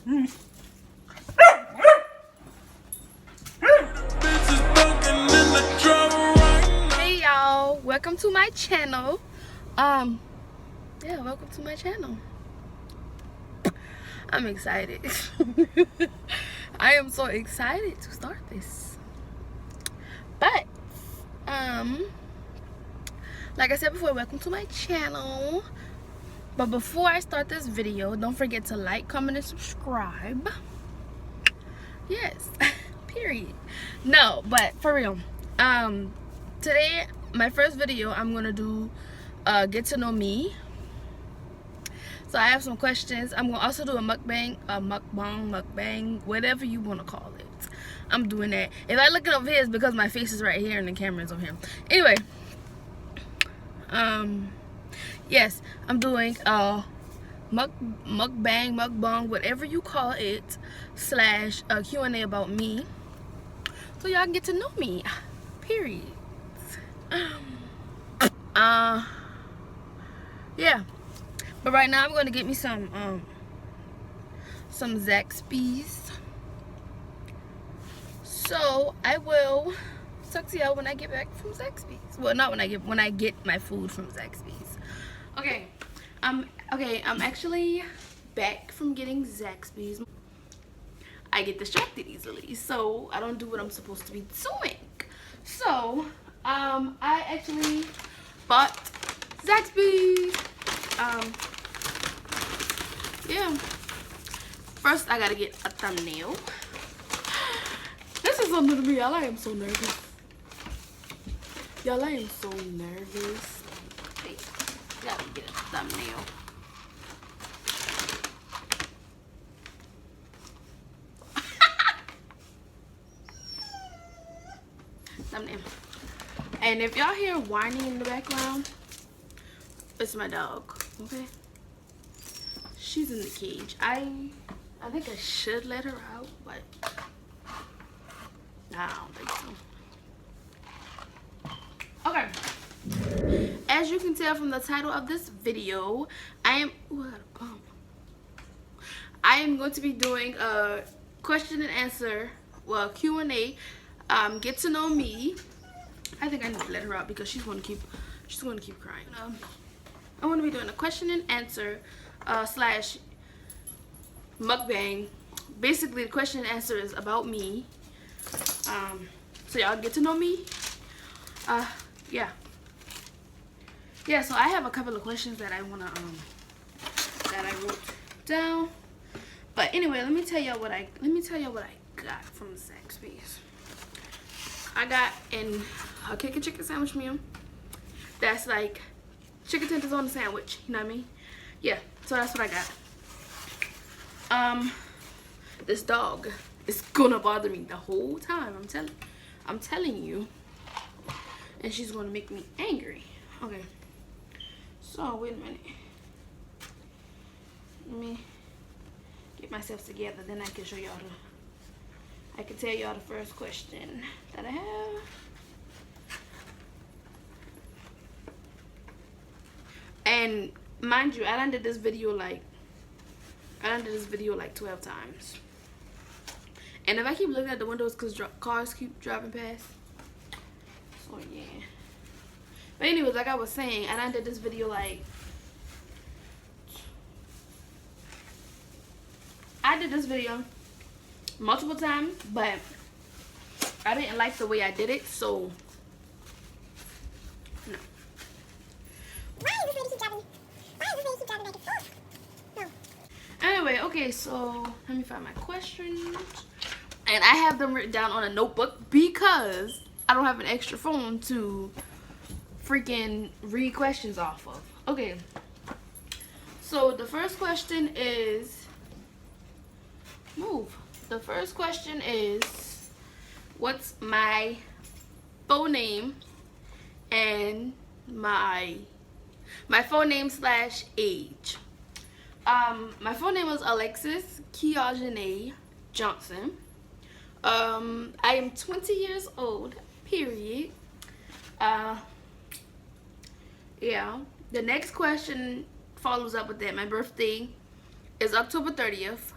Hey y'all, welcome to my channel. Yeah, welcome to my channel. I'm excited. I am so excited to start this. But like I said before, welcome to my channel. But before I start this video, don't forget to like, comment, and subscribe. Yes. Period. No, but for real. Today, my first video, I'm gonna do get to know me. So I have some questions. I'm gonna also do a mukbang, whatever you want to call it. I'm doing that. If I look it over here, it's because my face is right here and the camera is over here. Anyway, yes, I'm doing mukbang, whatever you call it, slash Q&A about me, so y'all can get to know me. Period. Yeah. But right now I'm gonna get me some Zaxby's. So I will talk to y'all when I get back from Zaxby's. Well, not when I get my food from Zaxby's. Okay. I'm actually back from getting Zaxby's. I get distracted easily, so I don't do what I'm supposed to be doing. So I actually bought Zaxby's. Yeah. First, I gotta get a thumbnail. This is something to me, y'all. I am so nervous. Y'all, I am so nervous. Wait, gotta get a thumbnail. Thumbnail. And if y'all hear whining in the background, it's my dog. Okay. She's in the cage. I think I should let her out, but I don't think so. Okay. As you can tell from the title of this video, I am going to be doing a question and answer, well, Q&A, get to know me. I think I need to let her out because she's going to keep crying. I want to be doing a question and answer slash mukbang. Basically, the question and answer is about me. So y'all get to know me. Yeah. So I have a couple of questions that I wanna that I wrote down. But anyway, let me tell y'all what I got from Zaxby's. I got a chicken sandwich meal. That's like chicken tenders on a sandwich, you know what I mean? Yeah, so that's what I got. This dog is gonna bother me the whole time. I'm telling you. And she's gonna make me angry. Okay. So wait a minute. Let me get myself together, then I can show y'all I can tell y'all the first question that I have. And mind you, I done did this video like 12 times. And if I keep looking at the windows because cars keep driving past. So yeah. But anyways, like I was saying, I done did this video like I did this video multiple times, but I didn't like the way I did it, so no. Anyway, okay, so let me find my questions. And I have them written down on a notebook because I don't have an extra phone to freaking read questions off of. Okay. So the first question is The first question is, what's my phone name and my phone name slash age. My phone name is Alexis Kiajane Johnson. I am 20 years old, period. Yeah, the next question follows up with that. My birthday is October 30th.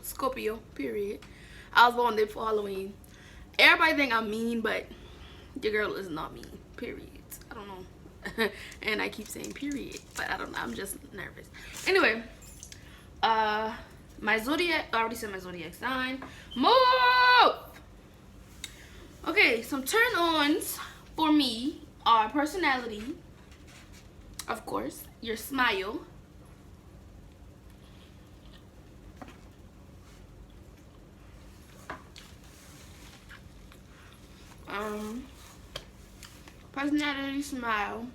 Scorpio, period. I was born there for Halloween. Everybody think I'm mean, but your girl is not mean, period. I don't know. And I keep saying period, but I don't know. I'm just nervous. Anyway, my zodiac, I already said my zodiac sign. Move! Okay, some turn-ons for me are personality, of course, your smile, personality, smile,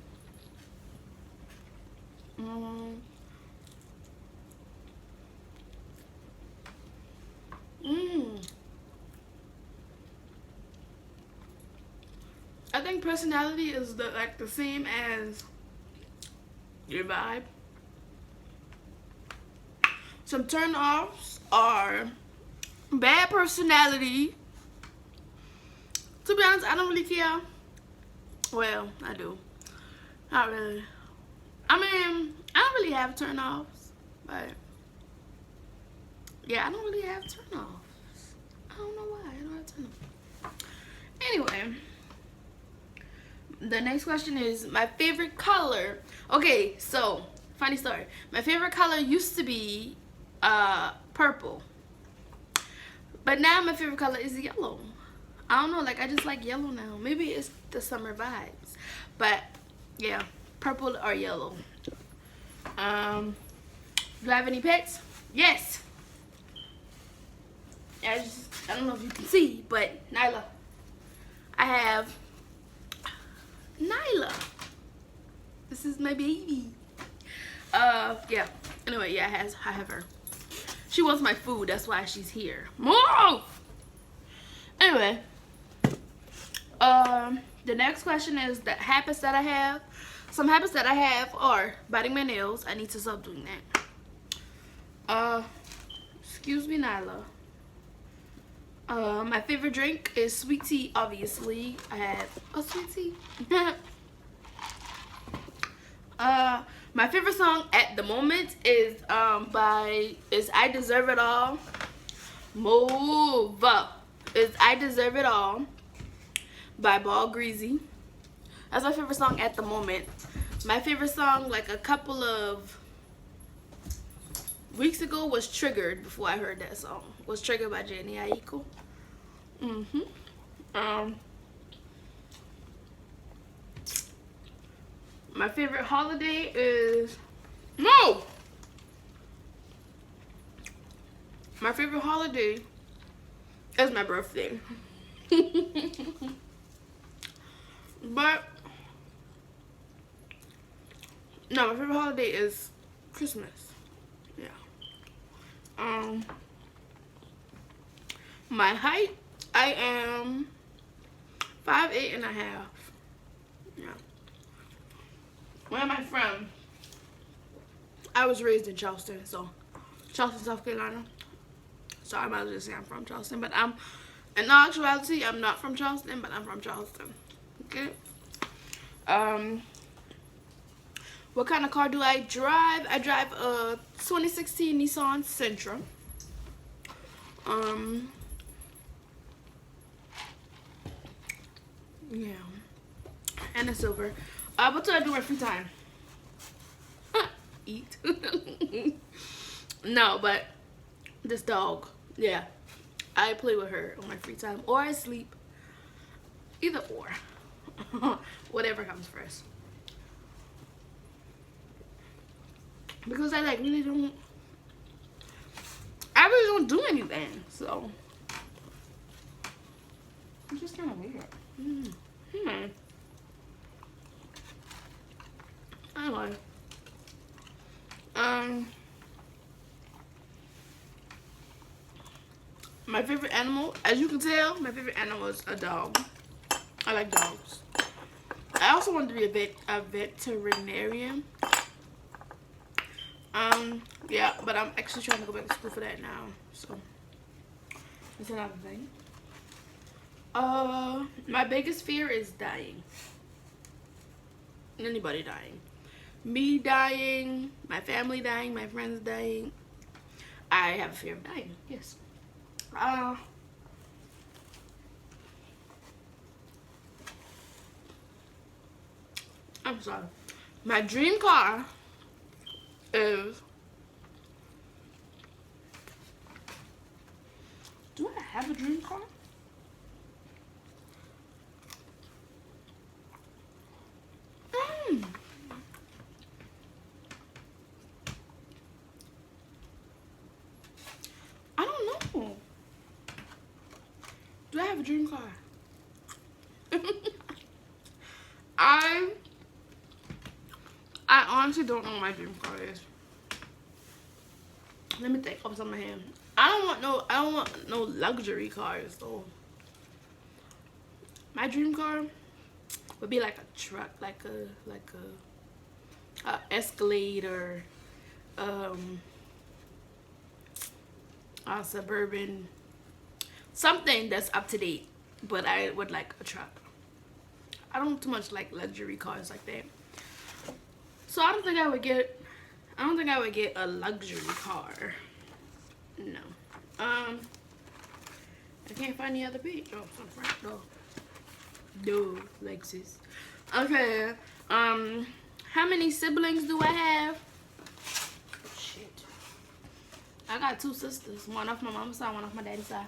I think personality is the same as your vibe. Some turn-offs are bad personality. To be honest, I don't really care. Well, I do. Not really. I mean, I don't really have turn-offs, but yeah, I don't really have turn-offs. I don't know why I don't have turn-offs. Anyway, the next question is my favorite color. Okay, so funny story. My favorite color used to be purple, but now my favorite color is yellow. I don't know, like I just like yellow now. Maybe it's the summer vibes, but yeah, purple or yellow. Do I have any pets? Yes. I don't know if you can see, but Nyla. I have Nyla. This is my baby. Yeah. Anyway, yeah, I have her. She wants my food, that's why she's here. Move! Anyway, the next question is the habits that I have. Some habits that I have are biting my nails. I need to stop doing that. Excuse me, Nyla. My favorite drink is sweet tea, obviously. I have a sweet tea. My favorite song at the moment is I Deserve It All. Move. Is I Deserve It All by Ball Greasy. That's my favorite song at the moment. My favorite song, like a couple of weeks ago, was Triggered. Before I heard that song, was Triggered by Jenny Aiko. My favorite holiday is my favorite holiday is my birthday. But no, my favorite holiday is Christmas. Yeah. My height, I am 5'8" and a half. Yeah. Where am I from? I was raised in Charleston, so Charleston, South Carolina. So I might as well just say I'm from Charleston, but in actuality, I'm not from Charleston, but I'm from Charleston. Okay. What kind of car do I drive? I drive a 2016 Nissan Sentra. Yeah, and a silver. What do I do in my free time? Eat. No, but this dog. Yeah, I play with her on my free time, or I sleep. Either or. Whatever comes first. Because I really don't do anything, so it's just kind of weird. Anyway, my favorite animal, as you can tell, my favorite animal is a dog. I like dogs. I also want to be a veterinarian. Yeah, but I'm actually trying to go back to school for that now, so that's another thing. My biggest fear is dying. Anybody dying. Me dying, my family dying, my friends dying. I have a fear of dying. Yes. I'm sorry. My dream car is. Do I have a dream car? I don't know. Do I have a dream car? I honestly don't know what my dream car is. Let me think off the top of my head. I don't want no luxury cars though. My dream car would be like a truck, like a Escalade or a Suburban, something that's up to date. But I would like a truck. I don't too much like luxury cars like that. So I don't think I would get a luxury car. No. I can't find the other page. Oh, it's on front door. No, Lexus. Okay. How many siblings do I have? Shit. I got 2 sisters. One off my mom's side, one off my daddy's side.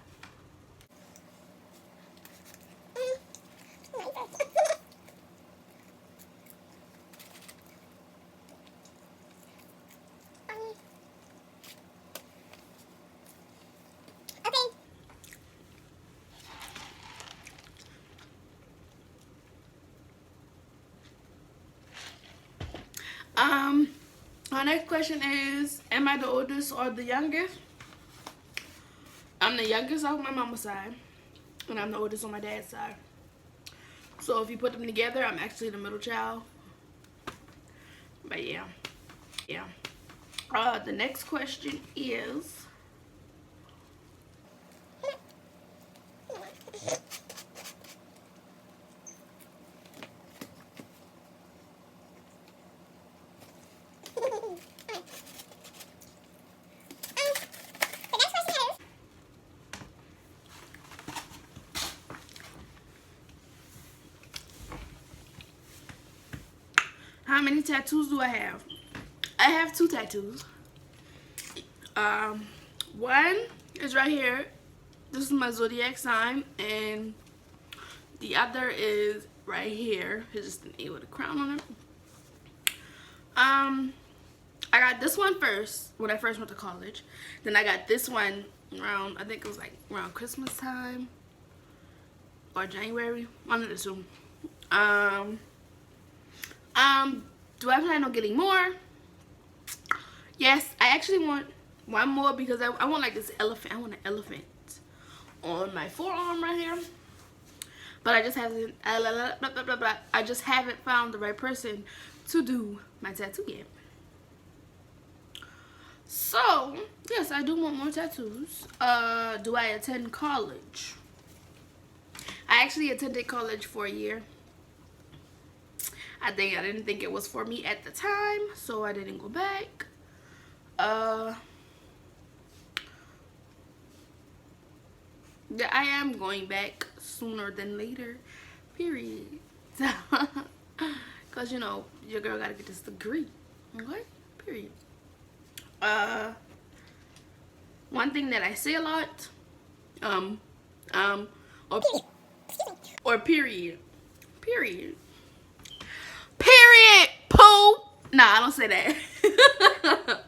Our next question is, am I the oldest or the youngest? I'm the youngest on my mama's side, and I'm the oldest on my dad's side. So if you put them together, I'm actually the middle child. But yeah. The next question is, how many tattoos do I have? I have 2 tattoos. One is right here. This is my zodiac sign, and the other is right here. It's just an A with a crown on it. I got this one first when I first went to college. Then I got this one around, I think it was like around Christmas time or January, one of the 2. Do I plan on getting more? Yes, I actually want one more because I want like this elephant. I want an elephant on my forearm right here. But I just haven't. I just haven't found the right person to do my tattoo yet. So yes, I do want more tattoos. Do I attend college? I actually attended college for a year. I didn't think it was for me at the time, so I didn't go back. Yeah, I am going back sooner than later, period. Cause you know your girl gotta get this degree, okay? Period. One thing that I say a lot, or period. Poo. Nah, I don't say that.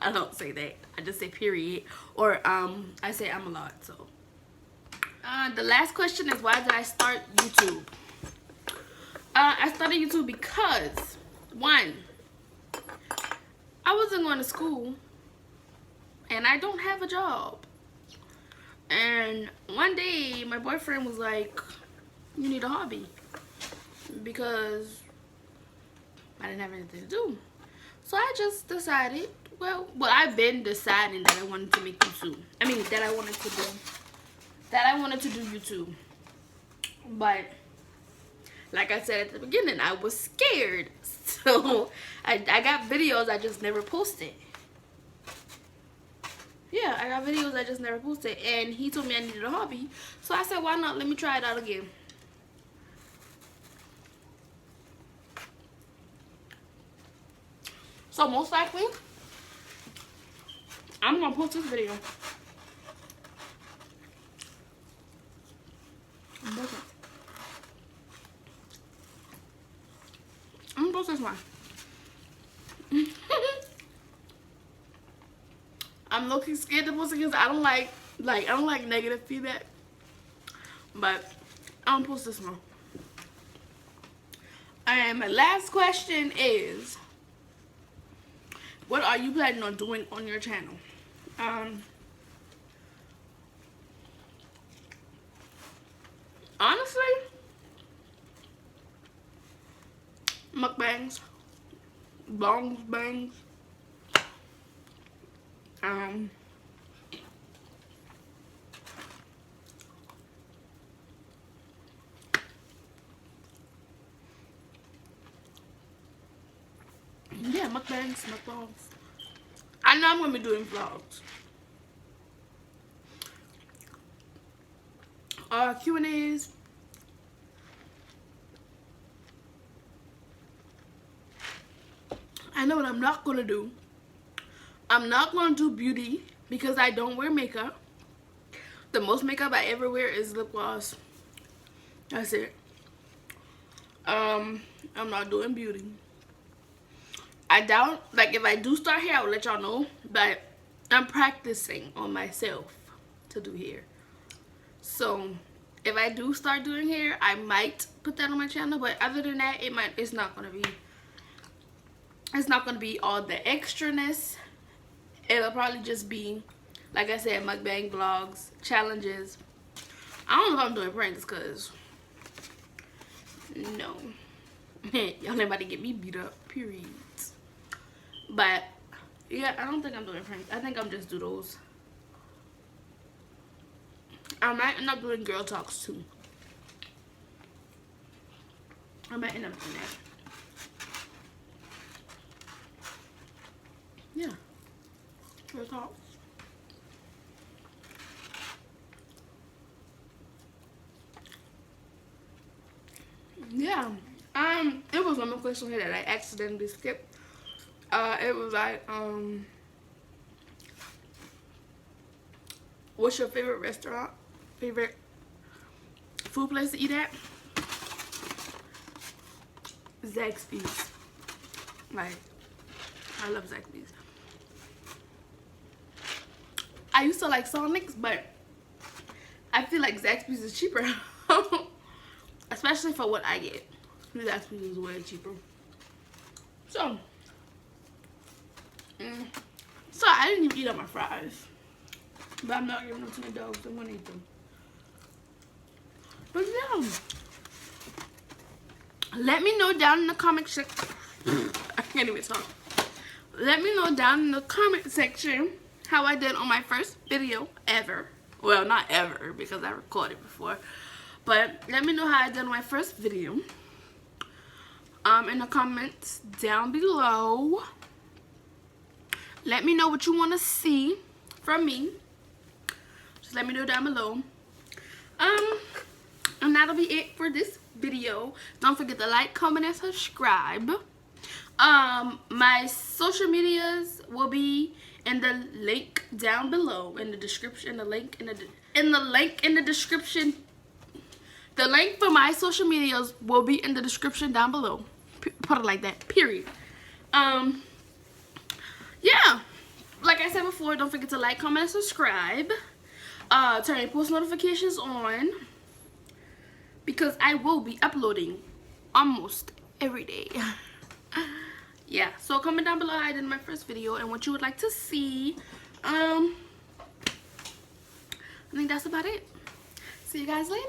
I don't say that. I just say period. Or I say I'm a lot. So the last question is, why did I start YouTube? I started YouTube because, one, I wasn't going to school and I don't have a job. And one day my boyfriend was like, you need a hobby, because I didn't have anything to do. So I just decided, well, I've been deciding that I wanted to make YouTube. I mean, that I wanted to do YouTube. But like I said at the beginning, I was scared. So I got videos I just never posted. Yeah, I got videos I just never posted, and he told me I needed a hobby. So I said, why not? Let me try it out again. So most likely, I'm gonna post this video. I'm gonna post this one. I'm low-key scared to post it because I don't like negative feedback. But I'm gonna post this one. And my last question is, what are you planning on doing on your channel? Honestly, mukbangs, bangs. Yeah, mukbangs. I know I'm gonna be doing vlogs. Q&As. I know what I'm not gonna do. I'm not gonna do beauty because I don't wear makeup. The most makeup I ever wear is lip gloss. That's it. I'm not doing beauty. I doubt, like, if I do start hair, I will let y'all know. But I'm practicing on myself to do hair. So if I do start doing hair, I might put that on my channel. But other than that, it's not gonna be all the extraness. It'll probably just be, like I said, mukbang vlogs, challenges. I don't know if I'm doing pranks, cause no. Y'all ain't about to get me beat up, period. But yeah, I don't think I'm doing pranks. I think I'm just do those. I might end up doing girl talks too. I might end up doing that. Yeah. Girl talks. Yeah. It was one more question here that I accidentally skipped. It was like, what's your favorite restaurant? Favorite food place to eat at? Zaxby's. Like, I love Zaxby's. I used to like Sonic's, but I feel like Zaxby's is cheaper. Especially for what I get. Zaxby's is way cheaper. So I didn't even eat up my fries. But I'm not giving them to my dogs. I'm gonna eat them. But yeah. Let me know down in the comment section. I can't even talk. Let me know down in the comment section how I did on my first video ever. Well, not ever, because I recorded before. But let me know how I did on my first video. In the comments down below. Let me know what you want to see from me. Just let me know down below. And that'll be it for this video. Don't forget to like, comment, and subscribe. My social medias will be in the link down below, in the description. The link in the description. The link for my social medias will be in the description down below. Put it like that. Period. Yeah. Like I said before, don't forget to like, comment, and subscribe. Turn your post notifications on, because I will be uploading almost every day. Yeah, so comment down below how I did my first video and what you would like to see. I think that's about it. See you guys later.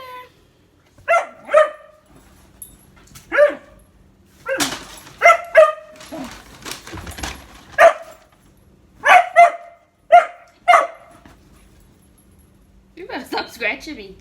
You better stop scratching me.